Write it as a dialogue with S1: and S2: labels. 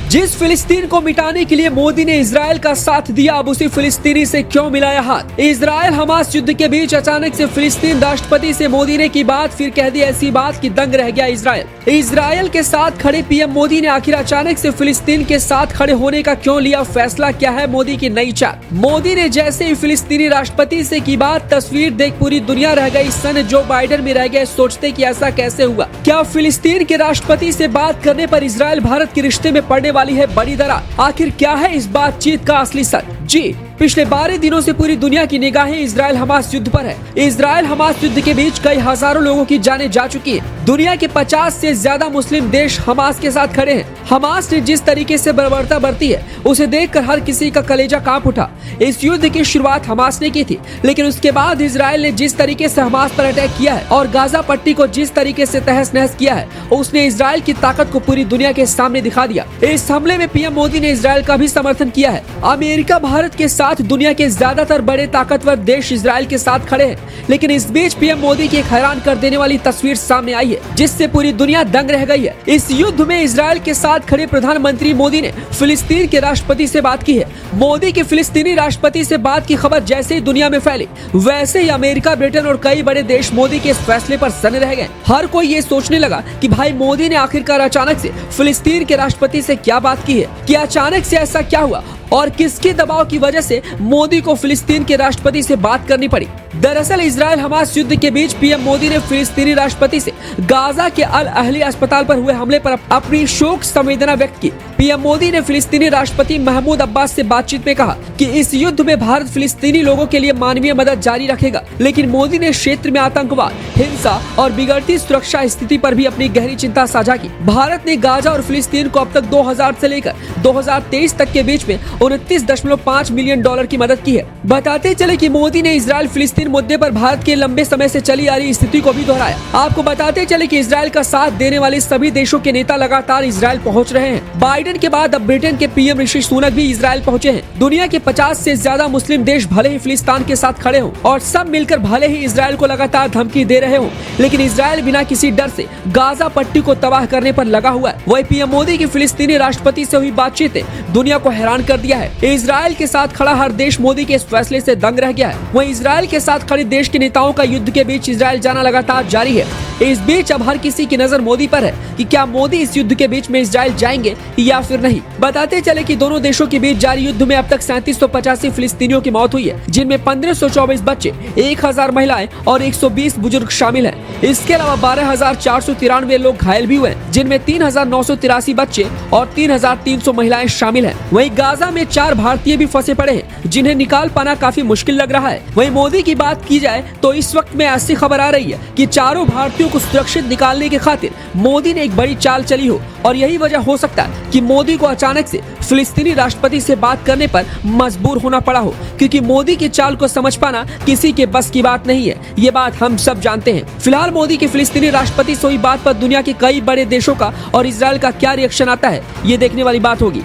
S1: जिस फिलिस्तीन को मिटाने के लिए मोदी ने इजराइल का साथ दिया, अब उसी फिलिस्तीनी से क्यों मिलाया हाथ। इजराइल हमास युद्ध के बीच अचानक से फिलिस्तीन राष्ट्रपति से मोदी ने की बात, फिर कह दी ऐसी बात कि दंग रह गया इजराइल। इजराइल के साथ खड़े पीएम मोदी ने आखिर अचानक से फिलिस्तीन के साथ खड़े होने का क्यों लिया फैसला, क्या है मोदी की नई चाल। मोदी ने जैसे ही फिलिस्तीनी राष्ट्रपति से की बात, तस्वीर देख पूरी दुनिया रह गई सन। जो बाइडेन भी रह गए सोचते कि ऐसा कैसे हुआ। क्या फिलिस्तीन के राष्ट्रपति से बात करने पर इजराइल भारत के रिश्ते में पड़ने वाली है बड़ी दरार। आखिर क्या है इस बातचीत का असली सच। जी, पिछले 12 दिनों से पूरी दुनिया की निगाहें इजराइल हमास युद्ध पर है। इजराइल हमास युद्ध के बीच कई हजारों लोगों की जानें जा चुकी हैं। दुनिया के 50 से ज्यादा मुस्लिम देश हमास के साथ खड़े हैं। हमास ने जिस तरीके से बर्बरता बरती है, उसे देखकर हर किसी का कलेजा कांप उठा। इस युद्ध की शुरुआत हमास ने की थी, लेकिन उसके बाद इजराइल ने जिस तरीके से हमास पर अटैक किया है और गाजा पट्टी को जिस तरीके से तहस नहस किया है, उसने इजराइल की ताकत को पूरी दुनिया के सामने दिखा दिया। इस हमले में पीएम मोदी ने इजराइल का भी समर्थन किया है। अमेरिका भारत के साथ दुनिया के ज्यादातर बड़े ताकतवर देश इजराइल के साथ खड़े हैं, लेकिन इस बीच पीएम मोदी की एक हैरान कर देने वाली तस्वीर सामने आई है, जिससे पूरी दुनिया दंग रह गई है। इस युद्ध में इजराइल के साथ खड़े प्रधानमंत्री मोदी ने फिलिस्तीन के राष्ट्रपति से बात की है। मोदी की फिलिस्तीनी राष्ट्रपति से बात की खबर जैसे ही दुनिया में फैली, वैसे ही अमेरिका, ब्रिटेन और कई बड़े देश मोदी के इस फैसले पर सने रह गए। हर कोई ये सोचने लगा कि भाई मोदी ने आखिरकार अचानक से फिलिस्तीन के राष्ट्रपति से क्या बात की है, कि अचानक से ऐसा क्या हुआ और किसके दबाव की वजह से मोदी को फिलिस्तीन के राष्ट्रपति से बात करनी पड़ी। दरअसल इजराइल हमास युद्ध के बीच पीएम मोदी ने फिलिस्तीनी राष्ट्रपति से गाजा के अल अहली अस्पताल पर हुए हमले पर अपनी शोक संवेदना व्यक्त की। पीएम मोदी ने फिलिस्तीनी राष्ट्रपति महमूद अब्बास से बातचीत में कहा कि इस युद्ध में भारत फिलिस्तीनी लोगों के लिए मानवीय मदद जारी रखेगा, लेकिन मोदी ने क्षेत्र में आतंकवाद, हिंसा और बिगड़ती सुरक्षा स्थिति पर भी अपनी गहरी चिंता साझा की। भारत ने गाजा और फिलिस्तीन को अब तक 2000 से लेकर 2023 तक के बीच में $29.5 मिलियन की मदद की है। बताते चले कि मोदी ने इजराइल फिलिस्तीन मुद्दे पर भारत के लंबे समय से चली आ रही स्थिति को भी दोहराया। आपको बताते चले कि इजराइल का साथ देने वाले सभी देशों के नेता लगातार इजराइल पहुंच रहे हैं। बाइडेन के बाद अब ब्रिटेन के पीएम ऋषि सुनक भी इजराइल पहुंचे हैं। दुनिया के 50 से ज्यादा मुस्लिम देश भले ही फिलिस्तीन के साथ खड़े हों और सब मिलकर भले ही इजराइल को लगातार धमकी दे रहे हों, लेकिन इजराइल बिना किसी डर से गाजा पट्टी को तबाह करने पर लगा हुआ है। वही पीएम मोदी की फिलिस्तीनी राष्ट्रपति से हुई बातचीत ने दुनिया को हैरान कर दिया है। इजराइल के साथ खड़ा हर देश मोदी के इस फैसले से दंग रह गया है। वहीं इजराइल के साथ खड़े देश के नेताओं का युद्ध के बीच इजराइल जाना लगातार जारी है। इस बीच अब हर किसी की नजर मोदी पर है कि क्या मोदी इस युद्ध के बीच में इजराइल जाएंगे या फिर नहीं। बताते चले कि दोनों देशों के बीच जारी युद्ध में अब तक 3785 फिलिस्तीनियों की मौत हुई है, जिनमें 1524 बच्चे, 1000 महिलाएं और 120 बुजुर्ग शामिल हैं। इसके अलावा 12493 लोग घायल भी हुए, जिनमें 3983 बच्चे और 3300 महिलाएं शामिल हैं। वहीं गाजा में 4 भारतीय भी फंसे पड़े हैं, जिन्हें निकाल पाना काफी मुश्किल लग रहा है। वहीं मोदी की बात की जाए तो इस वक्त में ऐसी खबर आ रही है कि चारों भारतीयों को सुरक्षित निकालने के खातिर मोदी ने एक बड़ी चाल चली हो, और यही वजह हो सकता है कि मोदी को अचानक से फिलिस्तीनी राष्ट्रपति से बात करने पर मजबूर होना पड़ा हो, क्योंकि मोदी की चाल को समझ पाना किसी के बस की बात नहीं है। ये बात हम सब जानते हैं। फिलहाल मोदी के फिलिस्तीनी राष्ट्रपति से हुई बात पर दुनिया के कई बड़े देशों का और इजराइल का क्या रिएक्शन आता है, ये देखने वाली बात होगी।